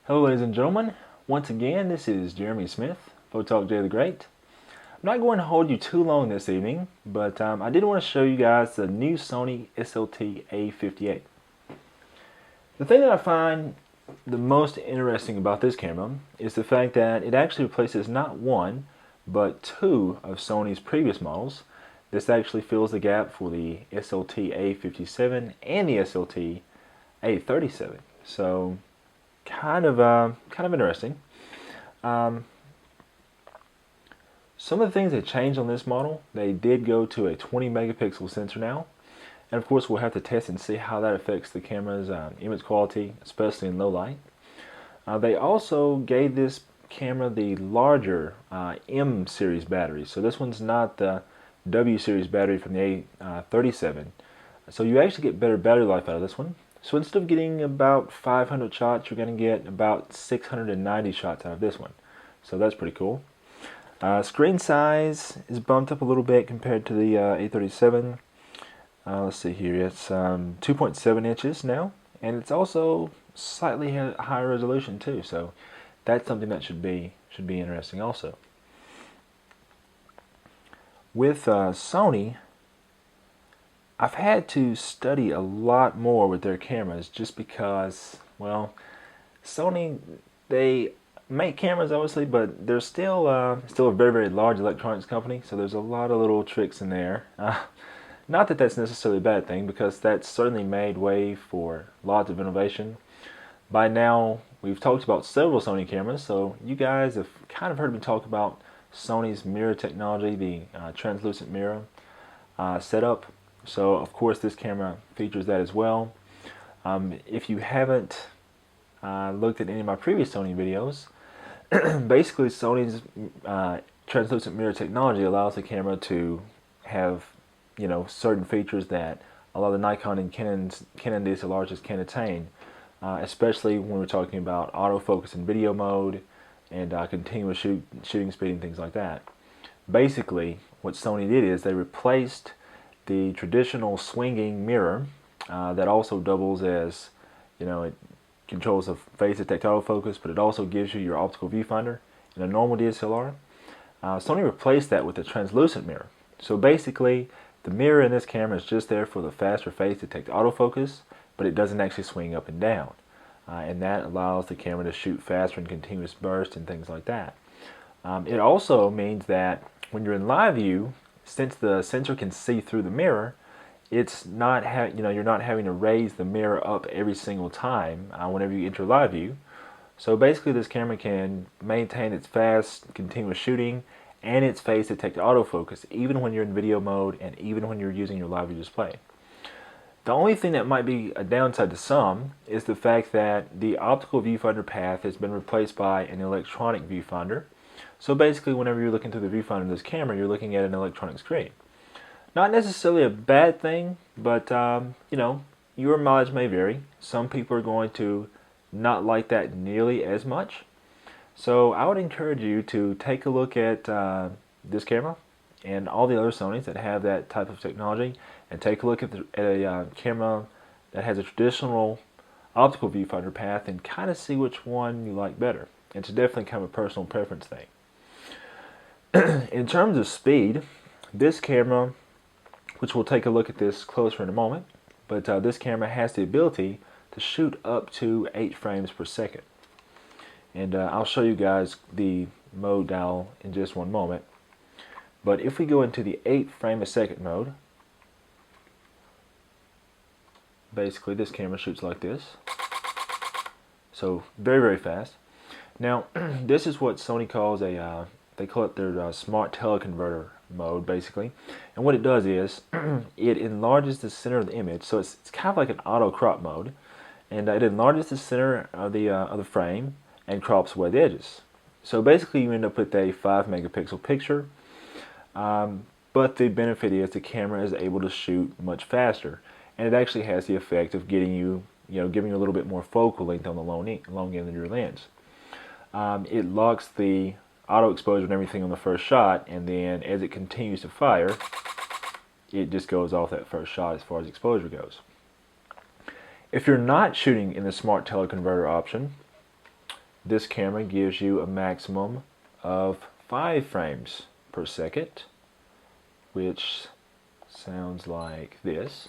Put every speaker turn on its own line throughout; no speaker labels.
Hello ladies and gentlemen, once again this is Jeremy Smith, Photog Jay the Great. I'm not going to hold you too long this evening, but I did want to show you guys the new Sony SLT-A58. The thing that I find the most interesting about this camera is the fact that it actually replaces not one, but two of Sony's previous models. This actually fills the gap for the SLT-A57 and the SLT-A37. So kind of interesting. Some of the things that changed on this model, they did go to a 20 megapixel sensor now, and of course we'll have to test and see how that affects the camera's image quality, especially in low light. They also gave this camera the larger M series battery, so this one's not the W series battery from the A37, so you actually get better battery life out of this one. So instead of getting about 500 shots, you're going to get about 690 shots out of this one. So that's pretty cool. Screen size is bumped up a little bit compared to the A37. Let's see here, it's 2.7 inches now, and it's also slightly higher resolution too. So that's something that should be interesting also. With Sony, I've had to study a lot more with their cameras just because, well, Sony, they make cameras obviously, but they're still a very large electronics company, so there's a lot of little tricks in there. Not that that's necessarily a bad thing, because that's certainly made way for lots of innovation. By now, we've talked about several Sony cameras, so you guys have kind of heard me talk about Sony's mirror technology, the translucent mirror setup. So of course this camera features that as well. If you haven't looked at any of my previous Sony videos, basically Sony's translucent mirror technology allows the camera to have, you know, certain features that a lot of the Nikon and Canon DSLRs can't attain, especially when we're talking about autofocus in video mode and continuous shooting speed and things like that. Basically what Sony did is they replaced the traditional swinging mirror that also doubles as, you know, it controls the phase detect autofocus, but it also gives you your optical viewfinder in a normal DSLR. Sony replaced that with a translucent mirror. So basically, the mirror in this camera is just there for the faster phase detect autofocus, but it doesn't actually swing up and down. And that allows the camera to shoot faster in continuous bursts and things like that. It also means that when you're in live view, since the sensor can see through the mirror, it's not you're not having to raise the mirror up every single time whenever you enter live view. So basically this camera can maintain its fast continuous shooting and its phase detect autofocus even when you're in video mode and even when you're using your live view display. The only thing that might be a downside to some is the fact that the optical viewfinder path has been replaced by an electronic viewfinder. So basically whenever you're looking through the viewfinder of this camera, you're looking at an electronic screen. Not necessarily a bad thing, but you know, your mileage may vary. Some people are going to not like that nearly as much. So I would encourage you to take a look at this camera and all the other Sonys that have that type of technology, and take a look at a camera that has a traditional optical viewfinder path and kind of see which one you like better. It's definitely kind of a personal preference thing. In terms of speed, this camera, which we'll take a look at this closer in a moment, but this camera has the ability to shoot up to 8 frames per second. And I'll show you guys the mode dial in just one moment. But if we go into the 8 frame a second mode, basically this camera shoots like this. So very fast. Now this is what Sony calls a they call it their smart teleconverter mode, basically. And what it does is it enlarges the center of the image, so it's kind of like an auto crop mode, and it enlarges the center of the frame and crops away the edges. So basically you end up with a 5 megapixel picture, but the benefit is the camera is able to shoot much faster, and it actually has the effect of getting you, giving you a little bit more focal length on the long end of your lens. It locks the auto exposure and everything on the first shot, and then as it continues to fire, it just goes off that first shot as far as exposure goes. If you're not shooting in the smart teleconverter option, this camera gives you a maximum of 5 frames per second, which sounds like this.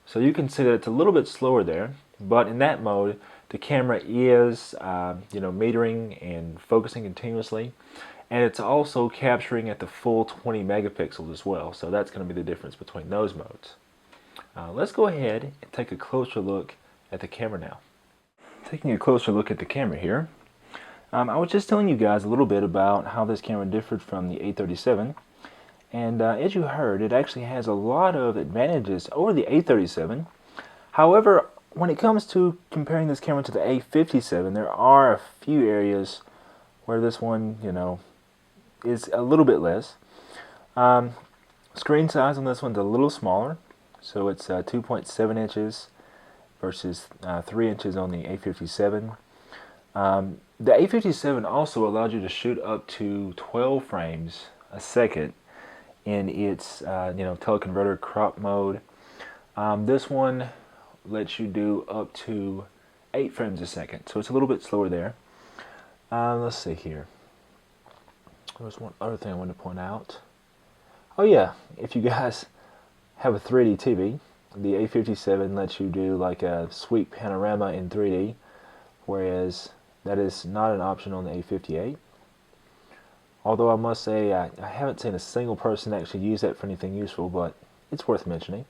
So you can see that it's a little bit slower there, but in that mode, the camera is metering and focusing continuously, and it's also capturing at the full 20 megapixels as well. So that's going to be the difference between those modes. Let's go ahead and take a closer look at the camera now. Taking a closer look at the camera here, I was just telling you guys a little bit about how this camera differed from the A37, and as you heard, it actually has a lot of advantages over the A37. However, when it comes to comparing this camera to the A57, there are a few areas where this one, is a little bit less. Screen size on this one's a little smaller, so it's 2.7 inches versus 3 inches on the A57. The A57 also allowed you to shoot up to 12 frames a second in its teleconverter crop mode. This one lets you do up to 8 frames a second, so it's a little bit slower there. Let's see here. There's one other thing I wanted to point out. Oh yeah, if you guys have a 3D TV, the A57 lets you do like a sweep panorama in 3D, whereas that is not an option on the A58. Although I must say I haven't seen a single person actually use that for anything useful, but it's worth mentioning.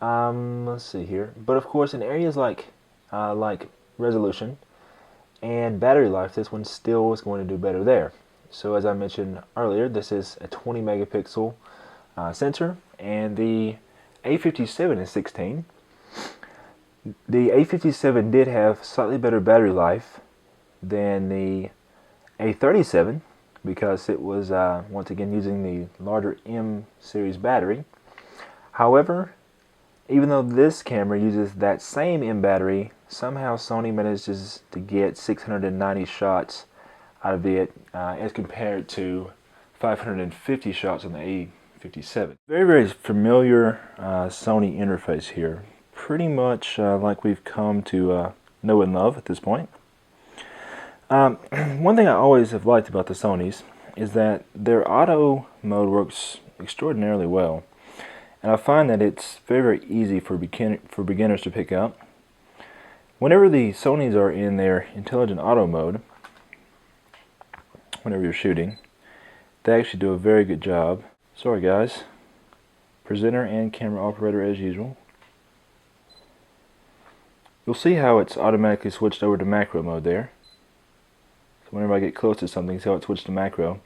Let's see here. But of course, in areas like resolution and battery life, this one still is going to do better there. So as I mentioned earlier, this is a 20 megapixel sensor, and the A57 is 16. The A57 did have slightly better battery life than the A37 because it was once again using the larger M series battery. However, even though this camera uses that same M battery, somehow Sony manages to get 690 shots out of it as compared to 550 shots on the A57. Very, very familiar Sony interface here. Pretty much like we've come to know and love at this point. One thing I always have liked about the Sonys is that their auto mode works extraordinarily well. And I find that it's very, very easy for beginners to pick up. Whenever the Sonys are in their intelligent auto mode, whenever you're shooting, they actually do a very good job. Sorry guys, presenter and camera operator as usual. You'll see how it's automatically switched over to macro mode there. So whenever I get close to something, see how it switched to macro.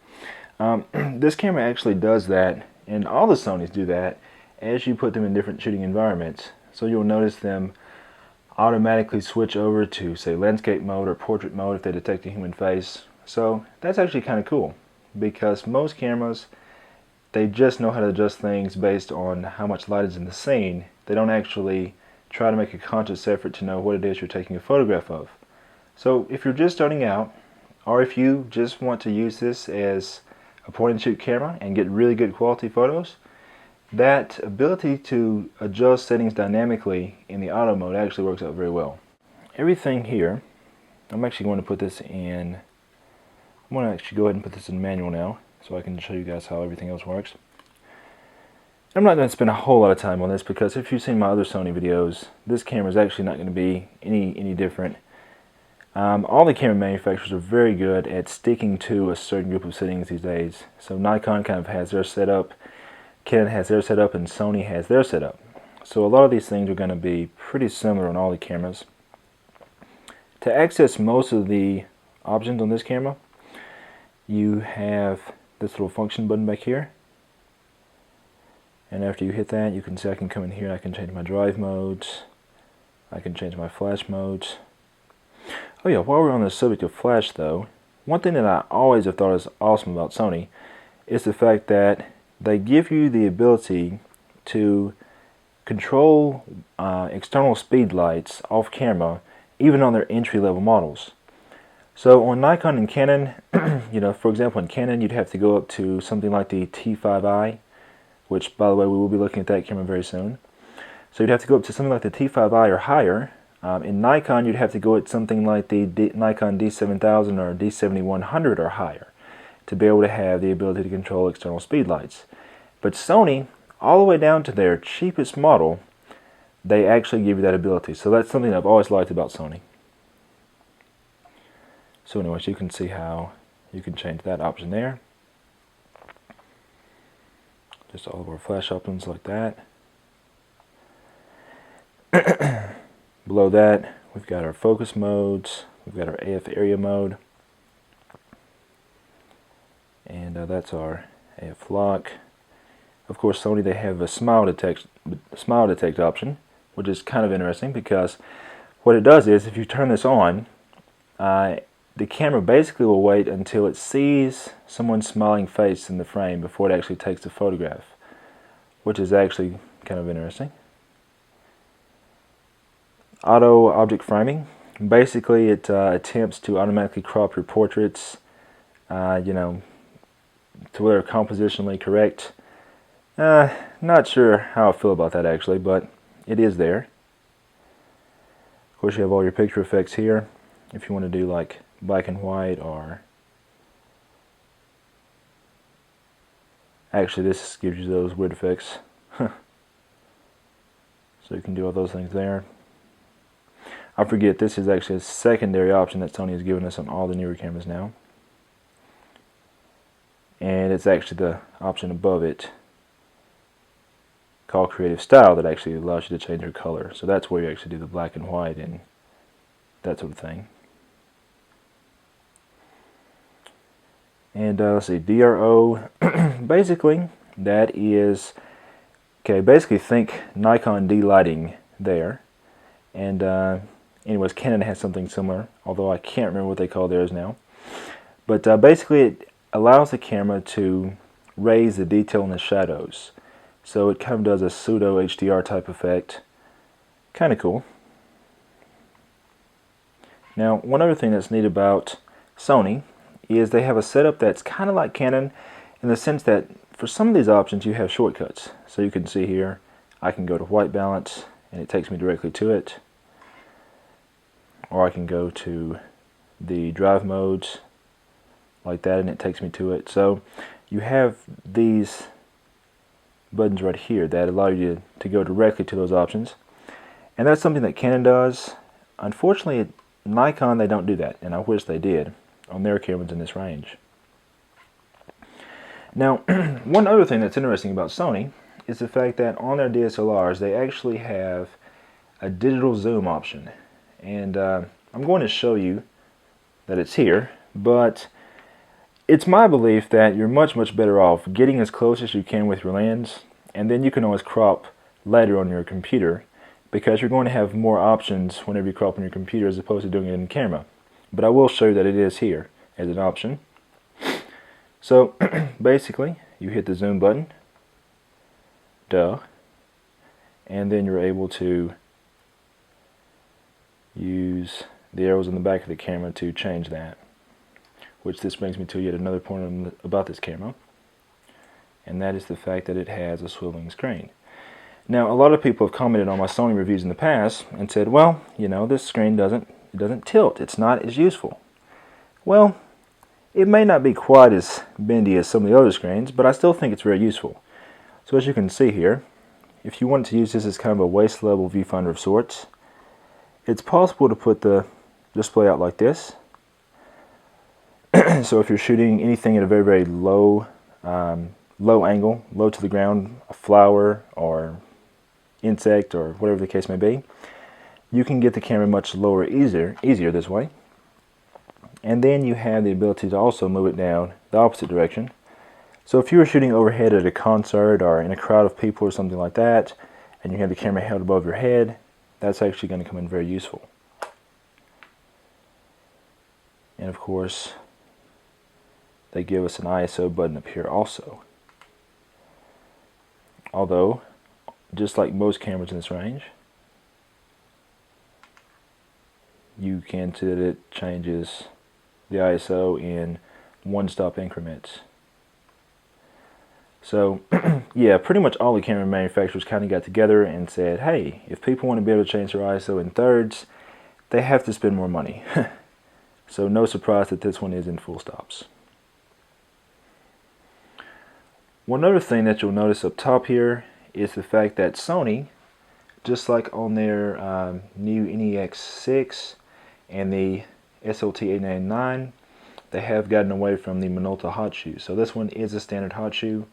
This camera actually does that, and all the Sonys do that, as you put them in different shooting environments. So you'll notice them automatically switch over to, say, landscape mode or portrait mode if they detect a human face. So that's actually kind of cool, because most cameras, they just know how to adjust things based on how much light is in the scene. They don't actually try to make a conscious effort to know what it is you're taking a photograph of. So if you're just starting out, or if you just want to use this as a point and shoot camera and get really good quality photos, that ability to adjust settings dynamically in the auto mode actually works out very well. Everything here, I'm actually going to put this in, I'm going to actually go ahead and put this in manual now so I can show you guys how everything else works. I'm not going to spend a whole lot of time on this because if you've seen my other Sony videos, this camera is actually not going to be any different. All the camera manufacturers are very good at sticking to a certain group of settings these days. So Nikon kind of has their setup, Canon has their setup, and Sony has their setup. So a lot of these things are going to be pretty similar on all the cameras. To access most of the options on this camera, you have this little function button back here. And after you hit that, you can see I can come in here and I can change my drive modes. I can change my flash modes. Oh yeah, while we're on the subject of flash though, one thing that I always have thought is awesome about Sony is the fact that they give you the ability to control external speed lights off camera, even on their entry-level models. So on Nikon and Canon, for example, in Canon you'd have to go up to something like the T5i, which by the way we will be looking at that camera very soon. So you'd have to go up to something like the T5i or higher In Nikon, you'd have to go at something like the Nikon D7000 or D7100 or higher to be able to have the ability to control external speed lights. But Sony, all the way down to their cheapest model, they actually give you that ability. So that's something I've always liked about Sony. So anyways, you can see how you can change that option there. Just all of our flash options like that. Below that, we've got our focus modes, we've got our AF area mode, and that's our AF lock. Of course, Sony, they have a smile detect option, which is kind of interesting because what it does is if you turn this on, the camera basically will wait until it sees someone's smiling face in the frame before it actually takes a photograph, which is actually kind of interesting. Auto object framing. Basically, it attempts to automatically crop your portraits, you know, to where they're compositionally correct. Not sure how I feel about that actually, but it is there. Of course, you have all your picture effects here. If you want to do like black and white, or actually this gives you those weird effects. So you can do all those things there. I forget, this is actually a secondary option that Sony has given us on all the newer cameras now. And it's actually the option above it called Creative Style that actually allows you to change your color. So that's where you actually do the black and white and that sort of thing. And let's see, DRO, basically that is, okay, basically think Nikon D lighting there. And anyways, Canon has something similar, although I can't remember what they call theirs now. But basically it allows the camera to raise the detail in the shadows. So it kind of does a pseudo HDR type effect. Kind of cool. Now, one other thing that's neat about Sony is they have a setup that's kind of like Canon in the sense that for some of these options you have shortcuts. So you can see here, I can go to white balance and it takes me directly to it. Or I can go to the drive modes like that and it takes me to it. So you have these buttons right here that allow you to go directly to those options. And that's something that Canon does. Unfortunately, Nikon, they don't do that, and I wish they did on their cameras in this range. Now, one other thing that's interesting about Sony is the fact that on their DSLRs, they actually have a digital zoom option. And I'm going to show you that it's here, but it's my belief that you're much better off getting as close as you can with your lens, and then you can always crop later on your computer, because you're going to have more options whenever you crop on your computer as opposed to doing it in camera. But I will show you that it is here as an option. So basically, you hit the zoom button, and then you're able to use the arrows in the back of the camera to change that. Which this brings me to yet another point about this camera, and that is the fact that it has a swiveling screen. Now, a lot of people have commented on my Sony reviews in the past and said, well, you know, this screen doesn't tilt, it's not as useful. Well, it may not be quite as bendy as some of the other screens, but I still think it's very useful. So as you can see here, if you want to use this as kind of a waist level viewfinder of sorts, it's possible to put the display out like this. So if you're shooting anything at a very low angle, low to the ground, a flower or insect or whatever the case may be, you can get the camera much lower easier this way. And then you have the ability to also move it down the opposite direction. So if you were shooting overhead at a concert or in a crowd of people or something like that, and you have the camera held above your head, that's actually going to come in very useful. And of course, they give us an ISO button up here also. Although, just like most cameras in this range, you can see that it changes the ISO in one-stop increments. So yeah, pretty much all the camera manufacturers kind of got together and said, hey, if people want to be able to change their ISO in thirds, they have to spend more money. So no surprise that this one is in full stops. One other thing that you'll notice up top here is the fact that Sony, just like on their new NEX6 and the SLT-A59, they have gotten away from the Minolta hot shoe. So this one is a standard hot shoe.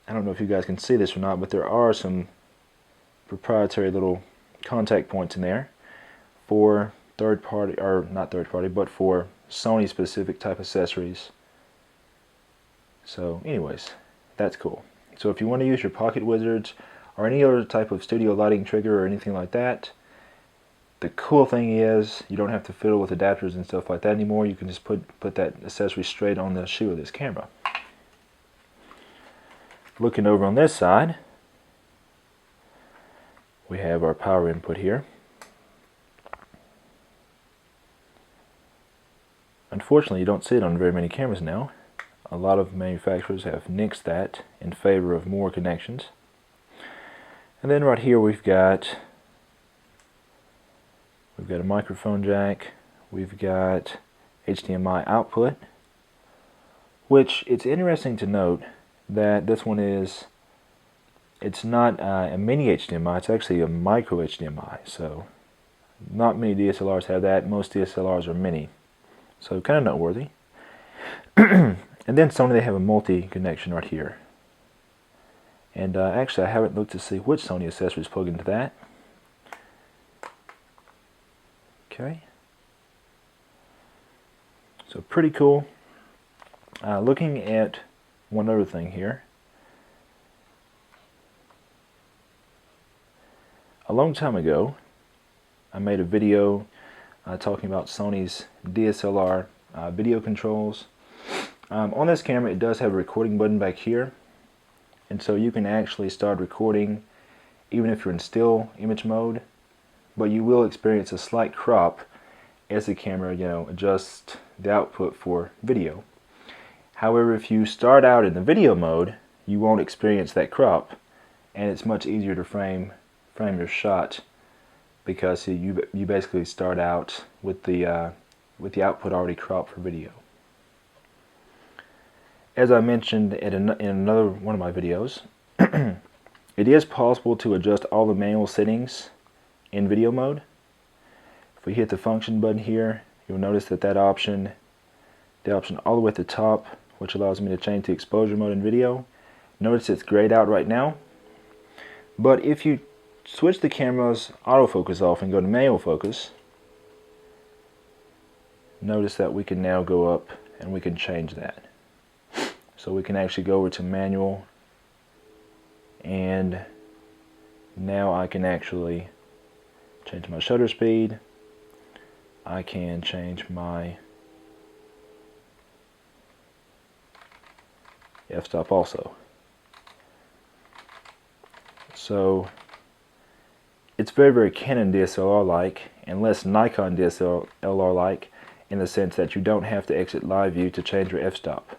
I don't know if you guys can see this or not, but there are some proprietary little contact points in there for third party, or not third party, but for Sony specific type accessories. So anyways, that's cool. So if you want to use your pocket wizards or any other type of studio lighting trigger or anything like that, the cool thing is you don't have to fiddle with adapters and stuff like that anymore. You can just put that accessory straight on the shoe of this camera. Looking over on this side, we have our power input here. Unfortunately, you don't see it on very many cameras now. A lot of manufacturers have nixed that in favor of more connections. And then right here we've got a microphone jack, we've got HDMI output, which it's interesting to note that this one it's not a mini HDMI, it's actually a micro HDMI. So not many DSLRs have that. Most DSLRs are mini, so kind of noteworthy. And then Sony, they have a multi connection right here. And actually I haven't looked to see which Sony accessories plug into that. Okay, so pretty cool. Looking at one other thing here. A long time ago, I made a video talking about Sony's DSLR video controls. On this camera, it does have a recording button back here, and so you can actually start recording even if you're in still image mode, but you will experience a slight crop as the camera, adjusts the output for video. However, if you start out in the video mode, you won't experience that crop, and it's much easier to frame your shot because you basically start out with the output already cropped for video. As I mentioned in another one of my videos, it is possible to adjust all the manual settings in video mode. If we hit the function button here, you'll notice that the option all the way at the top, which allows me to change to exposure mode in video. Notice it's grayed out right now, but if you switch the camera's autofocus off and go to manual focus, notice that we can now go up and we can change that. So we can actually go over to manual, and now I can actually change my shutter speed. I can change my f-stop also. So it's very, very Canon DSLR-like and less Nikon DSLR-like in the sense that you don't have to exit live view to change your f-stop.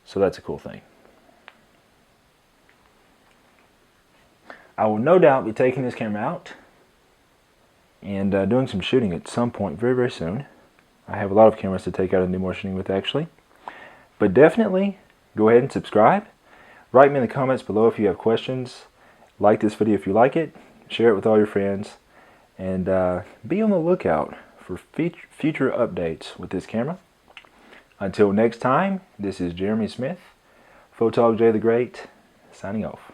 So that's a cool thing. I will no doubt be taking this camera out and doing some shooting at some point very, very soon. I have a lot of cameras to take out and do more shooting with actually. But definitely go ahead and subscribe. Write me in the comments below if you have questions. Like this video if you like it. Share it with all your friends. And be on the lookout for future updates with this camera. Until next time, this is Jeremy Smith, Photog J the Great, signing off.